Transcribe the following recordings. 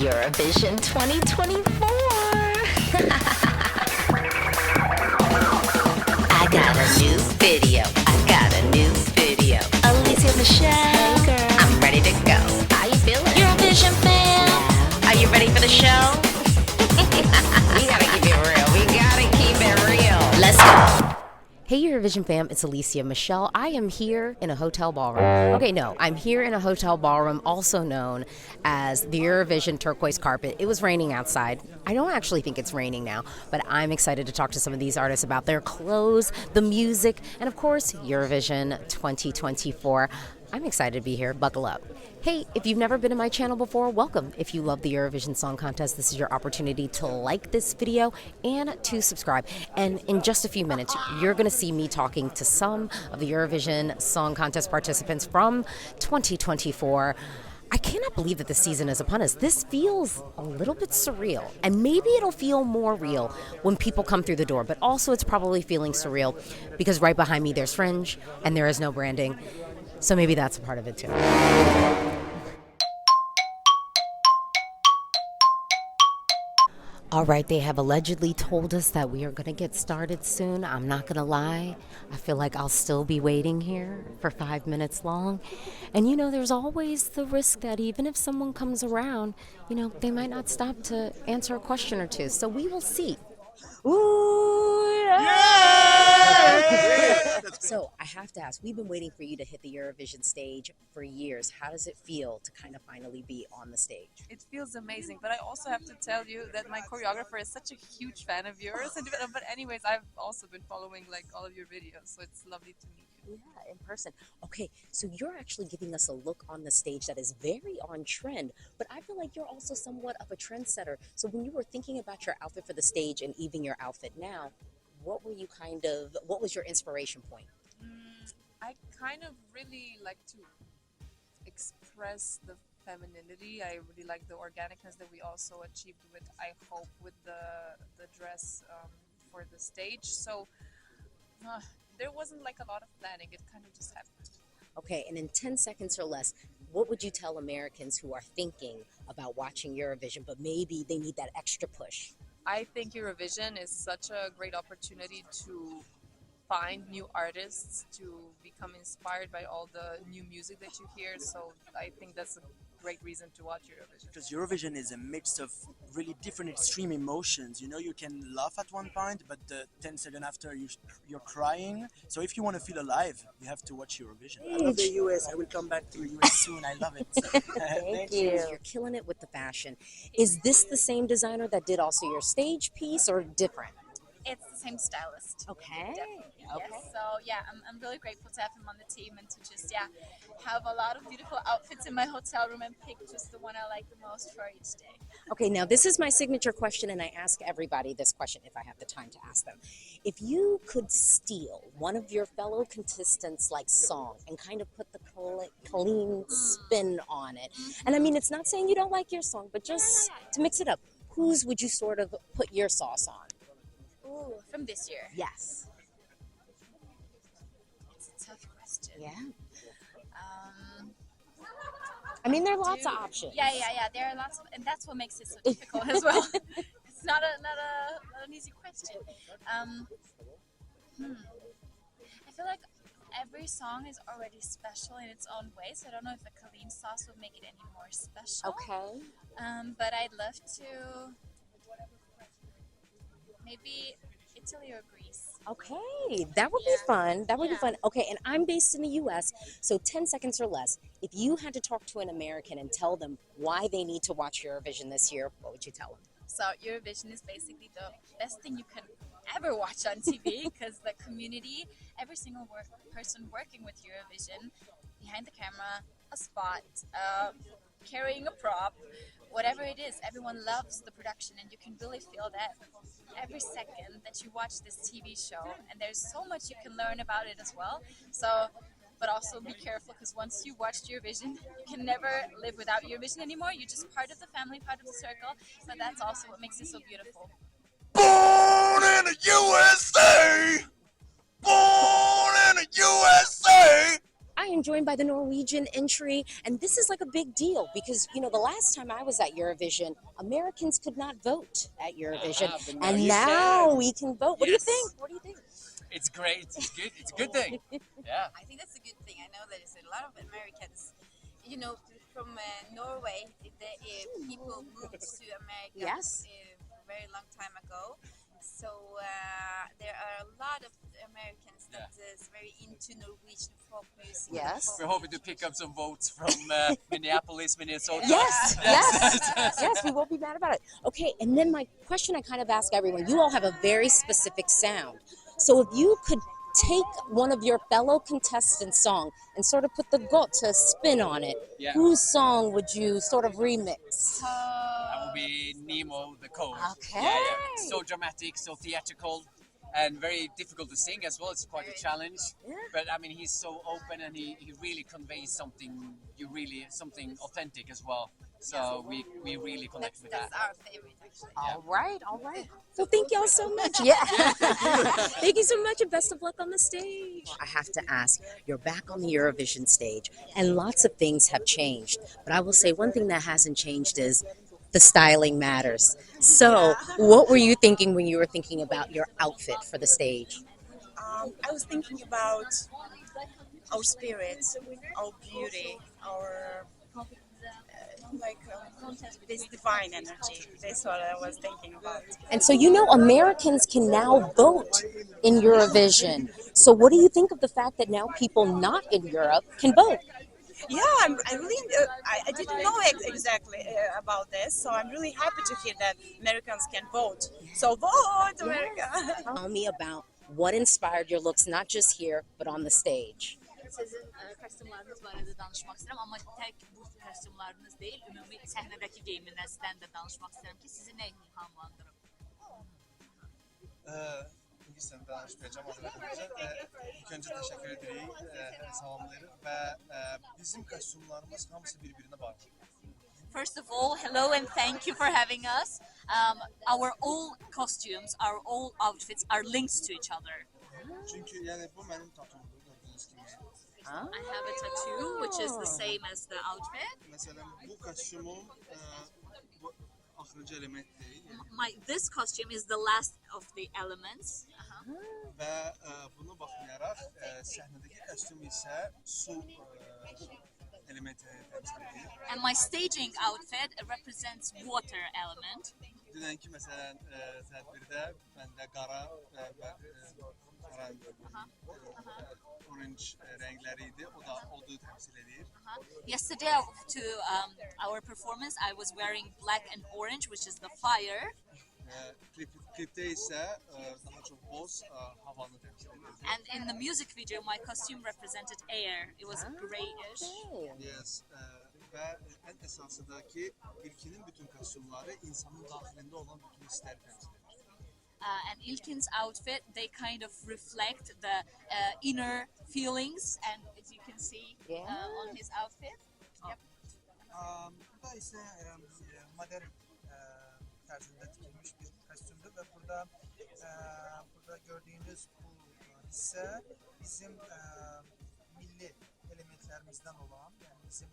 Eurovision 2024. I got a new video. Alesia Michelle. Hey girl. I'm ready to go. How you feeling? Eurovision fam. Yeah. Are you ready for the show? We gotta keep it real. Let's go. Hey Eurovision fam, it's Alesia Michelle. I am here in a hotel ballroom. Okay, no, I'm here in a hotel ballroom, also known as the Eurovision Turquoise Carpet. It was raining outside. I don't actually think it's raining now, but I'm excited to talk to some of these artists about their clothes, the music, and of course, Eurovision 2024. I'm excited to be here. Buckle up. Hey, if you've never been to my channel before, welcome. If you love the Eurovision Song Contest, this is your opportunity to like this video and to subscribe. And in just a few minutes, you're going to see me talking to some of the Eurovision Song Contest participants from 2024. I cannot believe that the season is upon us. This feels a little bit surreal, and maybe it'll feel more real when people come through the door, but also it's probably feeling surreal because right behind me there's Fringe and there is no branding. So maybe that's a part of it too. All right, they have allegedly told us that we are going to get started soon. I'm not going to lie. I feel like I'll still be waiting here for 5 minutes long. And you know, there's always the risk that even if someone comes around, you know, they might not stop to answer a question or two. So we will see. Ooh, yeah! So I have to ask, we've been waiting for you to hit the Eurovision stage for years. How does it feel to kind of finally be on the stage? It feels amazing, but I also have to tell you that my choreographer is such a huge fan of yours. But anyways, I've also been following like all of your videos, so it's lovely to meet you. Yeah, in person. Okay, so you're actually giving us a look on the stage that is very on trend, but I feel like you're also somewhat of a trendsetter. So when you were thinking about your outfit for the stage and even your outfit now, what was your inspiration point? I kind of really like to express the femininity. I really like the organicness that we also achieved with, I hope, with the dress for the stage. So there wasn't like a lot of planning. It kind of just happened. Okay, and in 10 seconds or less, what would you tell Americans who are thinking about watching Eurovision, but maybe they need that extra push? I think Eurovision is such a great opportunity to find new artists, to become inspired by all the new music that you hear. So I think that's a great reason to watch Eurovision. Because Eurovision is a mix of really different extreme emotions. You know, you can laugh at one point, but the 10 seconds after you're crying. So if you want to feel alive, you have to watch Eurovision. I love the US. I will come back to the US soon. I love it. Thank you. You're killing it with the fashion. Is this the same designer that did also your stage piece or different? It's the same stylist. Okay. Definitely. Okay. Yes. So yeah, I'm really grateful to have him on the team and to just have a lot of beautiful outfits in my hotel room and pick just the one I like the most for each day. Okay, now this is my signature question, and I ask everybody this question if I have the time to ask them. If you could steal one of your fellow contestants' like song and kind of put the clean spin on it, and I mean it's not saying you don't like your song, but just to mix it up, whose would you sort of put your sauce on? Ooh, from this year. Yes. It's a tough question. Yeah. I mean, there are lots of options. Yeah. There are lots of, and that's what makes it so difficult as well. It's not an easy question. I feel like every song is already special in its own way, so I don't know if a Colleen sauce would make it any more special. Okay. But I'd love to maybe Italy or Greece. Okay, that would be fun. That would be fun. Okay, and I'm based in the U.S., so 10 seconds or less. If you had to talk to an American and tell them why they need to watch Eurovision this year, what would you tell them? So Eurovision is basically the best thing you can ever watch on TV because the community, every single person working with Eurovision, behind the camera, a spot, carrying a prop, whatever it is, everyone loves the production, and you can really feel that every second that you watch this TV show, and there's so much you can learn about it as well. So, but also be careful, because once you watched Eurovision, you can never live without Eurovision anymore. You're just part of the family, part of the circle, so that's also what makes it so beautiful. Born in the USA! Born in the USA! I am joined by the Norwegian entry, and this is like a big deal because, you know, the last time I was at Eurovision, Americans could not vote at Eurovision, and now we can vote. What do you think? What do you think? It's great. It's good. It's a good thing. Yeah. I think that's a good thing. I know there's a lot of Americans, you know, from Norway. People moved to America Yes. a very long time ago. So there are a lot of Americans that is very into Norwegian folk music. Yes. We're hoping to pick up some votes from Minneapolis, Minnesota. Yes, yes, we won't be mad about it. Okay, and then my question I kind of ask everyone, you all have a very specific sound. So if you could take one of your fellow contestants' song and sort of put the gotcha spin on it, whose song would you sort of remix? That would be Nemo the Code. Okay. Yeah, yeah. So dramatic, so theatrical, and very difficult to sing as well. It's quite a challenge. Yeah. But I mean, he's so open and he really conveys something something authentic as well. So we really connect with that. That's our favorite, actually. All right, all right. Well, thank y'all so much. Yeah. Thank you so much and best of luck on the stage. I have to ask, you're back on the Eurovision stage and lots of things have changed. But I will say one thing that hasn't changed is the styling matters. So what were you thinking when you were thinking about your outfit for the stage? I was thinking about our spirit, our beauty, our this divine energy. That's what I was thinking about. And so, you know, Americans can now vote in Eurovision. So what do you think of the fact that now people not in Europe can vote? Yeah, I really, I didn't know exactly about this, so I'm really happy to hear that Americans can vote. So vote, America! Tell me about what inspired your looks, not just here, but on the stage. Sizin kostümleriniz var da danışmak isterim ama tek bu kostümleriniz değil, ümumi sahnedeki giyiminizden de danışmak isterim ki sizi ne ilhamlandırır? İngilizceden danışmayacağım arkadaşlar. İlk önce teşekkür ederim, salamlayırıq və bizim kostyumlarımız hamısı bir-birinə bağlı. First of all, hello and thank you for having us. Our all costumes, our all outfits are linked to each other. Çünki yəni bu mənim tatumdur, gördüyünüz kimi. I have a tattoo which is the same as the outfit. Məsələn, bu kostyumum bu axırıncı element deyil. This costume is the last of the elements. Və buna baxmayaraq səhnədəki kostyum isə su elementini təmsil edir. And my staging outfit represents water element. Dünənki məsələn tədbirdə məndə qara və orange rəngləri idi. O da odu təmsil edir. Yesterday to our performance, I was wearing black and orange, which is the fire. Klipdə isə daha çox boz havanı təmsil edir. And in the music video, my costume represented air. It was grayish. Yes. Və ən əsası da ki, İlkinin bütün kostyumları insanın daxilində olan bütün hissləri təmsil edir. And Ilkin's outfit, they kind of reflect the inner feelings, and as you can see on his outfit. Burada isə modern tərzində tikilmiş bir kostyumdur və burada gördüyünüz bu hissə bizim milli elementlərimizdən olan, yəni bizim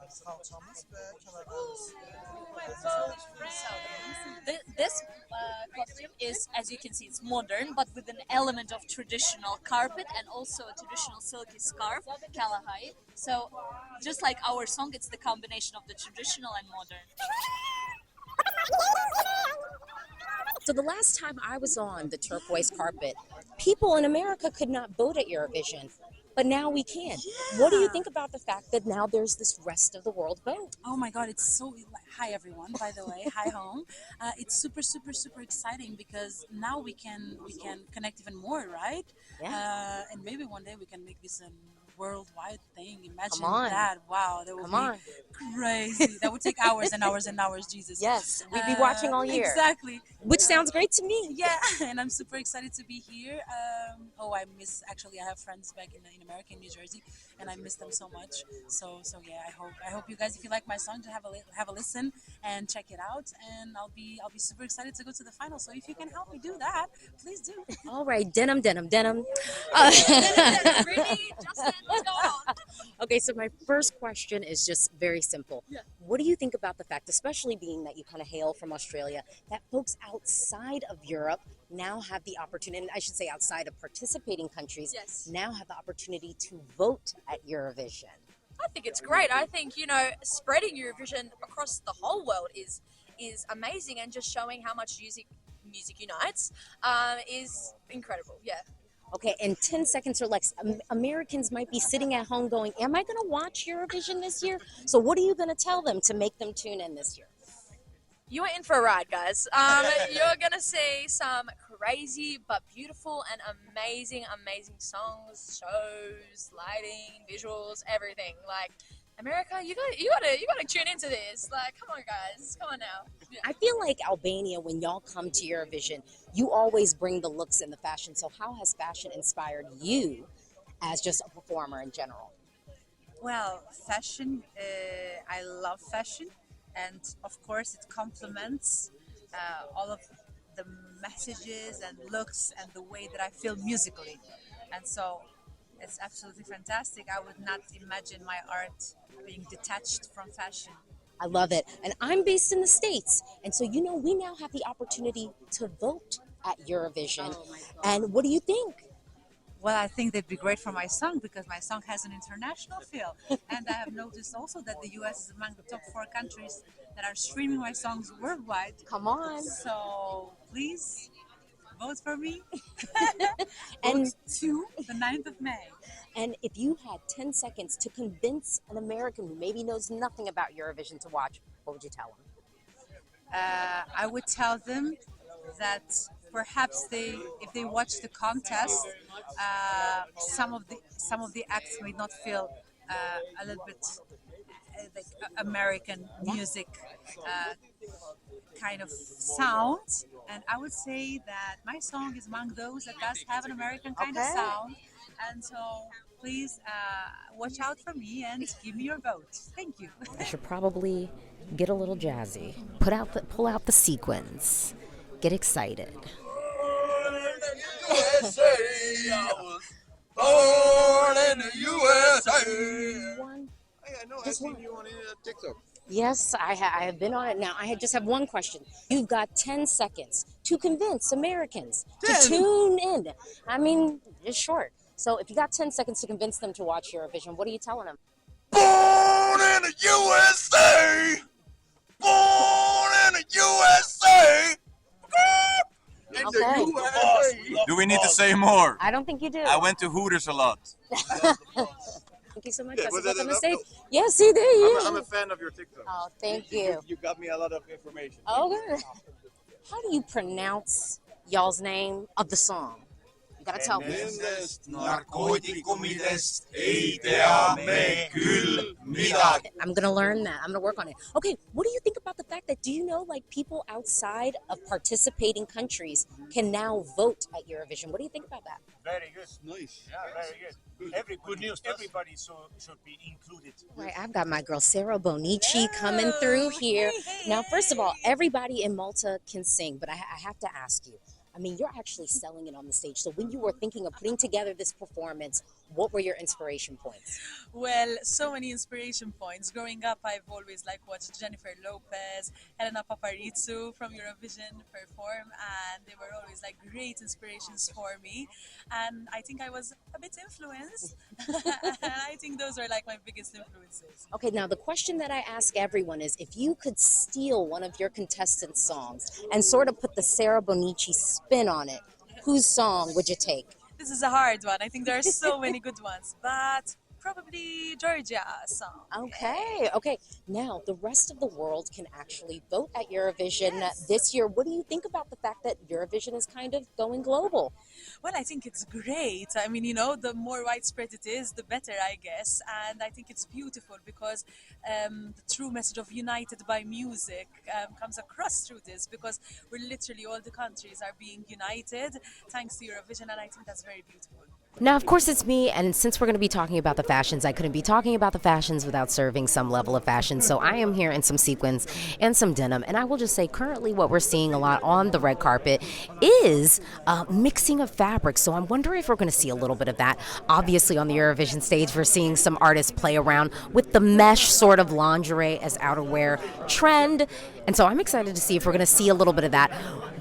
salçamız və kəlağımız. This costume is, as you can see, it's modern, but with an element of traditional carpet and also a traditional silky scarf, kalahai. So, just like our song, it's the combination of the traditional and modern. So the last time I was on the Turquoise Carpet, people in America could not vote at Eurovision. But now we can. Yeah. What do you think about the fact that now there's this rest of the world vote? Oh my God, it's so... Hi everyone, by the way. Hi home. It's super, super, super exciting because now we can connect even more, right? Yeah. And maybe one day we can make this a worldwide thing. Imagine that. Wow, that would be crazy. That would take hours and hours and hours, Jesus. Yes, we'd be watching all year. Exactly. Which sounds great to me. Yeah, and I'm super excited to be here. I have friends back in America, in New Jersey, and I miss them so much. So yeah, I hope you guys, if you like my song, to have a listen and check it out. And I'll be super excited to go to the final. So if you can help me do that, please do. All right, denim. Really, Justin? What's going on? Okay, so my first question is just very simple. Yeah. What do you think about the fact, especially being that you kind of hail from Australia, that folks outside of Europe now have the opportunity, and I should say outside of participating countries, Yes. now have the opportunity to vote at Eurovision? I think it's great. I think, spreading Eurovision across the whole world is amazing, and just showing how much music unites is incredible. Yeah. Okay, in 10 seconds or less, Americans might be sitting at home going, am I going to watch Eurovision this year? So what are you going to tell them to make them tune in this year? You are in for a ride, guys. You're gonna see some crazy but beautiful and amazing songs, shows, lighting, visuals, everything. Like, America, you gotta tune into this. Like, come on, guys, come on now. Yeah. I feel like Albania, when y'all come to Eurovision, you always bring the looks and the fashion. So how has fashion inspired you as just a performer in general? Well, fashion, I love fashion, and of course it complements all of the messages and looks and the way that I feel musically. And so it's absolutely fantastic. I would not imagine my art being detached from fashion. I love it. And I'm based in the States. And so, we now have the opportunity to vote at Eurovision. Oh my God. And what do you think? Well, I think they'd be great for my song because my song has an international feel. And I have noticed also that the US is among the top 4 countries that are streaming my songs worldwide. Come on. So please vote for me. And vote to the 9th of May. And if you had 10 seconds to convince an American who maybe knows nothing about Eurovision to watch, what would you tell them? I would tell them that perhaps if they watch the contest, some of the acts may not feel a little bit like American music kind of sound, and I would say that my song is among those that does have an American kind of sound, and so please watch out for me and give me your vote. Thank you. I should probably get a little jazzy. Pull out the sequins. Get excited. Born in the USA. One. I know. I've seen you on TikTok. Yes, I have been on it. Now, I just have one question. You've got 10 seconds to convince Americans to tune in. I mean, it's short. So if you got 10 seconds to convince them to watch Eurovision, what are you telling them? Born in the USA. Born in the USA. Okay. Do we need to say more? I don't think you do. I went to Hooters a lot. Thank you so much. Yeah, was that on the enough? stage. Yes, he did. I'm a fan of your TikTok. Oh, thank you. You got me a lot of information. Oh, good. How do you pronounce y'all's name of the song? You gotta tell me. I'm gonna learn that. I'm gonna work on it. Okay, what do you think about the fact that, do you know, like, people outside of participating countries can now vote at Eurovision? What do you think about that? Very good. Nice. Yeah, very good. Good news. Everybody should be included. Right, I've got my girl Sarah Bonici coming through here. Now, first of all, everybody in Malta can sing, but I have to ask you. I mean, you're actually selling it on the stage. So when you were thinking of putting together this performance, what were your inspiration points? Well, so many inspiration points. Growing up, I've always watched Jennifer Lopez, Helena Paparizou from Eurovision perform, and they were always great inspirations for me. And I think I was a bit influenced. And I think those are my biggest influences. Okay, now the question that I ask everyone is, if you could steal one of your contestants' songs and sort of put the Sarah Bonici spin on it, whose song would you take? This is a hard one. I think there are so many good ones, but probably Georgia's song. Okay. Now, the rest of the world can actually vote at Eurovision this year. What do you think about the fact that Eurovision is kind of going global? Well, I think it's great. I mean, the more widespread it is, the better, I guess. And I think it's beautiful because the true message of united by music comes across through this, because we're literally, all the countries are being united thanks to Eurovision, and I think that's very beautiful. Now, of course, it's me, and since we're going to be talking about the fashions, I couldn't be talking about the fashions without serving some level of fashion. So I am here in some sequins and some denim, and I will just say currently what we're seeing a lot on the red carpet is mixing of fabrics. So I'm wondering if we're going to see a little bit of that. Obviously, on the Eurovision stage, we're seeing some artists play around with the mesh sort of lingerie as outerwear trend. And so I'm excited to see if we're going to see a little bit of that.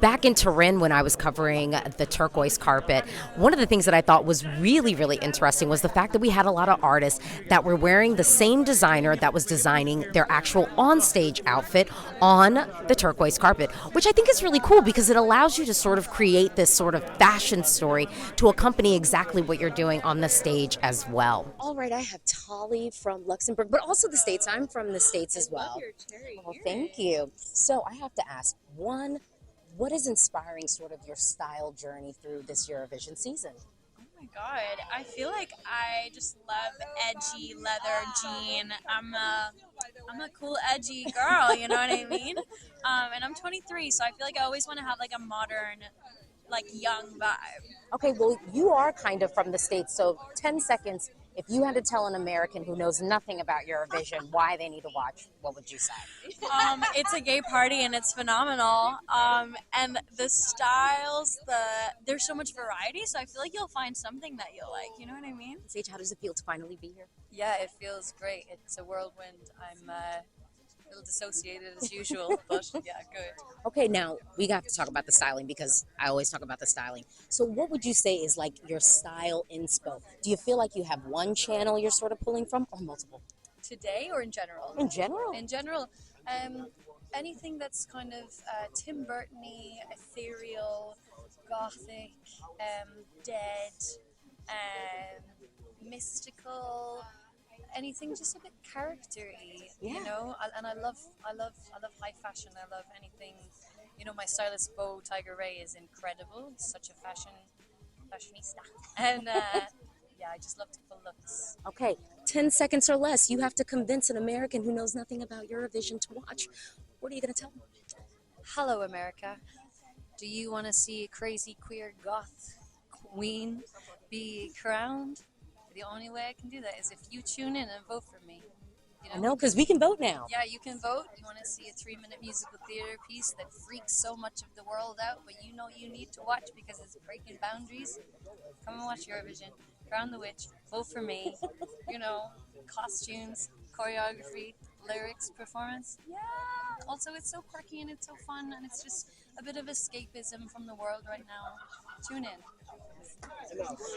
Back in Turin, when I was covering the Turquoise Carpet, one of the things that I thought was really, really interesting was the fact that we had a lot of artists that were wearing the same designer that was designing their actual onstage outfit on the Turquoise Carpet, which I think is really cool because it allows you to sort of create this sort of fashion story to accompany exactly what you're doing on the stage as well. All right, I have Tali from Luxembourg, but also the States. I'm from the States as well. Oh, thank you. So I have to ask, one, what is inspiring sort of your style journey through this Eurovision season? Oh my god, I feel like I just love edgy leather jean. I'm a cool edgy girl, you know what I mean? And I'm 23, so I feel like I always want to have like a modern, like young vibe. Okay, well, you are kind of from the States, so 10 seconds. If you had to tell an American who knows nothing about Eurovision why they need to watch, what would you say? It's a gay party and it's phenomenal. And the styles, there's so much variety, so I feel like you'll find something that you'll like. You know what I mean? Sage, how does it feel to finally be here? Yeah, it feels great. It's a whirlwind. I'm a little dissociated as usual, but yeah, good. Okay, now we got to talk about the styling because I always talk about the styling. So what would you say is like your style inspo? Do you feel like you have one channel you're sort of pulling from or multiple? Today or in general? In general. In general. Anything that's kind of Tim Burton-y, ethereal, gothic, dead, mystical, anything just a bit character-y, you know. And I love high fashion. I love anything. You know, my stylist Bo Tiger Ray is incredible. He's such a fashionista, and yeah, I just love to pull looks. Okay, 10 seconds or less. You have to convince an American who knows nothing about Eurovision to watch. What are you going to tell them? Hello, America. Do you want to see a crazy queer goth queen be crowned? The only way I can do that is if you tune in and vote for me. You know? I know, because we can vote now. Yeah, you can vote. You want to see a 3-minute musical theater piece that freaks so much of the world out, but you know you need to watch because it's breaking boundaries? Come and watch Eurovision. Crown the Witch. Vote for me. You know, costumes, choreography, lyrics, performance. Yeah. Also, it's so quirky and it's so fun, and it's just a bit of escapism from the world right now. Tune in.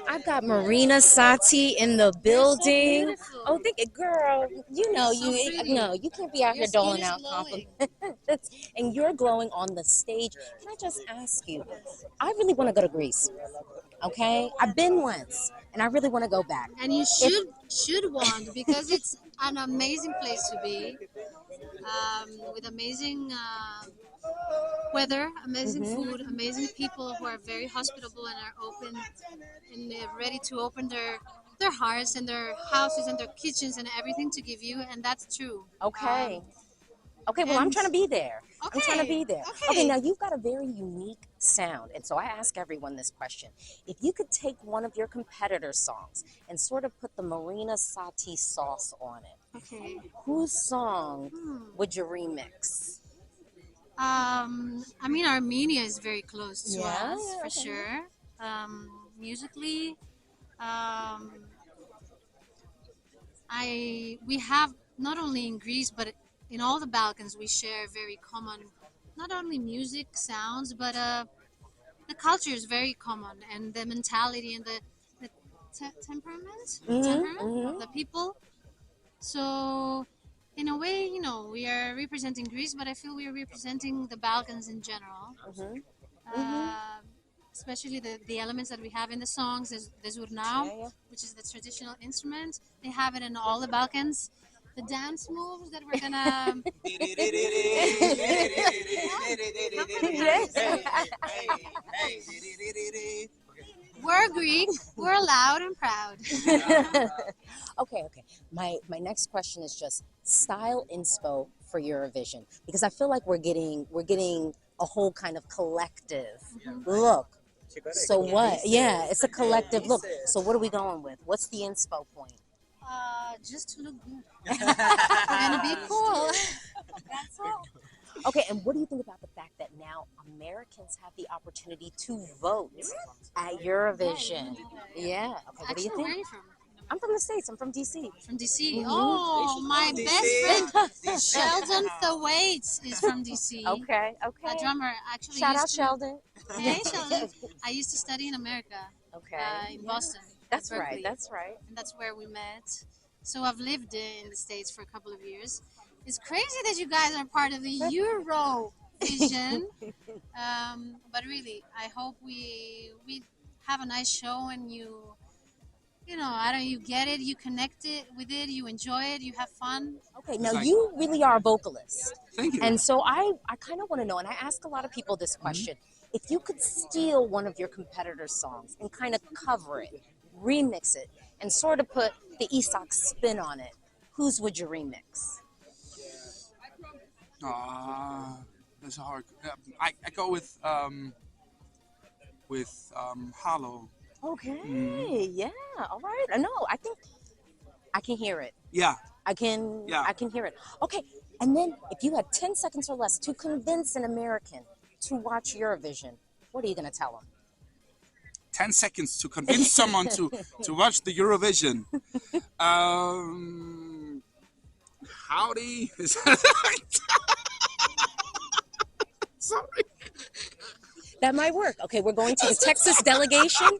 I've got Marina Sati in the building. Oh, thank you, girl. You know, you can't be out here doling out compliments. And you're glowing on the stage. Can I just ask you? I really want to go to Greece. Okay, I've been once, and I really want to go back. And you should want because it's an amazing place to be, with amazing weather, amazing food, amazing people who are very hospitable and are open and ready to open their hearts and their houses and their kitchens and everything to give you, and that's true. Okay. Okay, well, I'm trying to be there. I'm trying to be there. Okay, now you've got a very unique sound. And so I ask everyone this question. If you could take one of your competitors' songs and sort of put the Marina Sati sauce on it, whose song would you remix? I mean, Armenia is very close to us, for sure. Musically, we have, not only in Greece, but in all the Balkans, we share very common, not only music sounds, but the culture is very common, and the mentality and the temperament of the people. So, in a way, you know, we are representing Greece, but I feel we are representing the Balkans in general. Especially the elements that we have in the songs. There's zurnau, which is the traditional instrument. They have it in all the Balkans. The dance moves that we're gonna we're Greek, we're loud and proud. Okay. My next question is just style inspo for Eurovision, because I feel like we're getting a whole kind of collective look So what? Yeah, it's a collective look. So what are we going with? What's the inspo point? Just to look good and be cool. That's all. Okay, and what do you think about the fact that now Americans have the opportunity to vote at Eurovision? Yeah. Okay, what do Actually, you where are think? you from? I'm from the States. I'm from DC. From DC. Mhm. Oh, my best friend Sheldon Thwaite is from DC. Okay. A drummer. Actually, Shout used out to, Sheldon. Hey, Sheldon. I used to study in America. Okay. In Boston. That's at right. Berkeley. That's right. And that's where we met. So I've lived in the States for a couple of years. It's crazy that you guys are part of the Eurovision. But really, I hope we have a nice show and you get it, you connect it with it, you enjoy it, you have fun. Okay, now you really are a vocalist. Thank you. And so I kind of want to know, and I ask a lot of people this question, if you could steal one of your competitors' songs and kind of cover it, remix it, and sort of put the Isak spin on it, whose would you remix? That's a hard. I go with Hollow. Okay, yeah, all right. I know. I think I can hear it. Yeah. I can hear it. Okay, and then if you had 10 seconds or less to convince an American to watch Eurovision, what are you going to tell them? 10 seconds to convince someone to watch the Eurovision. Howdy. Is that right? Sorry. That might work. Okay, we're going to the Texas delegation.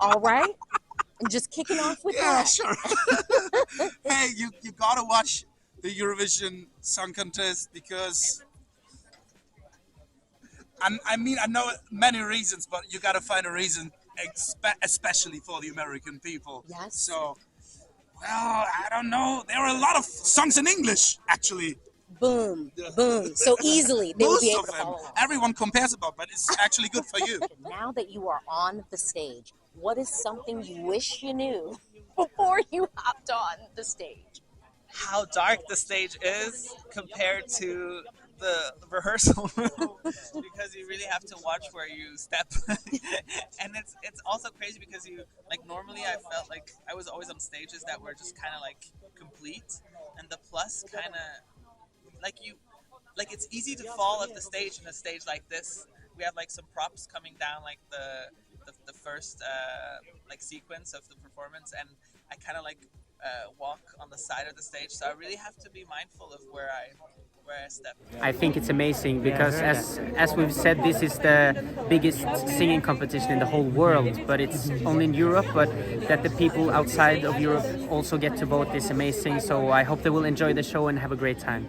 All right. And just kicking off with that. Sure. Hey, you gotta watch the Eurovision Song Contest because I know many reasons, but you gotta find a reason, especially for the American people. Yes. So, well, I don't know. There are a lot of songs in English, actually. Boom, boom. So easily they will be able to them. follow along. Everyone compares about, but it's actually good for you. Now that you are on the stage, what is something you wish you knew before you hopped on the stage? How dark the stage is compared to the rehearsal room because you really have to watch where you step. And it's also crazy because normally I felt like I was always on stages that were just kind of like complete, and the plus kind of it's easy to fall at the stage in a stage like this. We have like some props coming down like the first sequence of the performance, and I kind of walk on the side of the stage, so I really have to be mindful of where I step. I think it's amazing because as we've said, this is the biggest singing competition in the whole world, but it's only in Europe, but that the people outside of Europe also get to vote is amazing, so I hope they will enjoy the show and have a great time.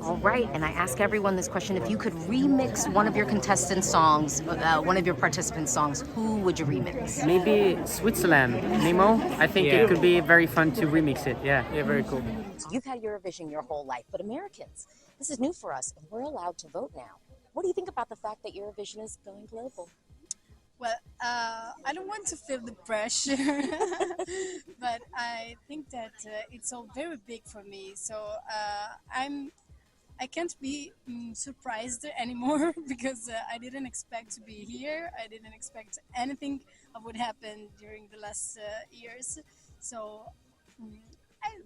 All right, and I ask everyone this question. If you could remix one of your contestant songs, one of your participant songs, who would you remix? Maybe Switzerland, Nemo. I think it could be very fun to remix it. Yeah, very cool. So you've had Eurovision your whole life, but Americans, this is new for us, and we're allowed to vote now. What do you think about the fact that Eurovision is going global? Well, I don't want to feel the pressure, but I think that it's all very big for me. So I can't be surprised anymore because I didn't expect to be here. I didn't expect anything of what happened during the last years. So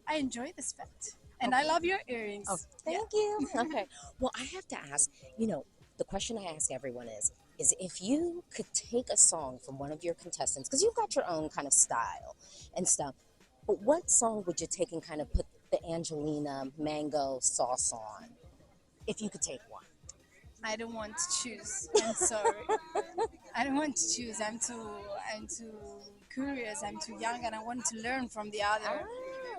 I enjoy this fact. And I love your earrings. Oh, thank you. Okay. Well, I have to ask, the question I ask everyone is if you could take a song from one of your contestants, because you've got your own kind of style and stuff, but what song would you take and kind of put the Angelina mango sauce on, if you could take one? I don't want to choose. I'm sorry. I don't want to choose. I'm too curious. I'm too young, and I want to learn from the other.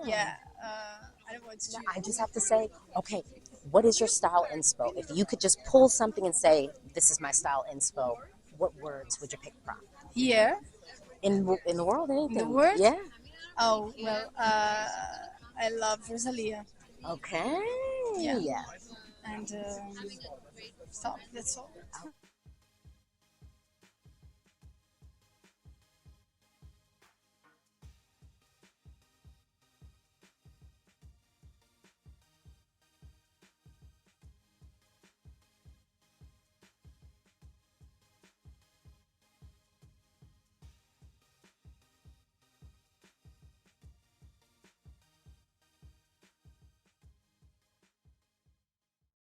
Yeah. I don't want to choose. I just have to say, okay, what is your style inspo? If you could just pull something and say, this is my style inspo, what words would you pick from? Here? In the world, anything. In the world? Yeah. Oh, well, I love Rosalia. Okay. Yeah. And stop, that's all.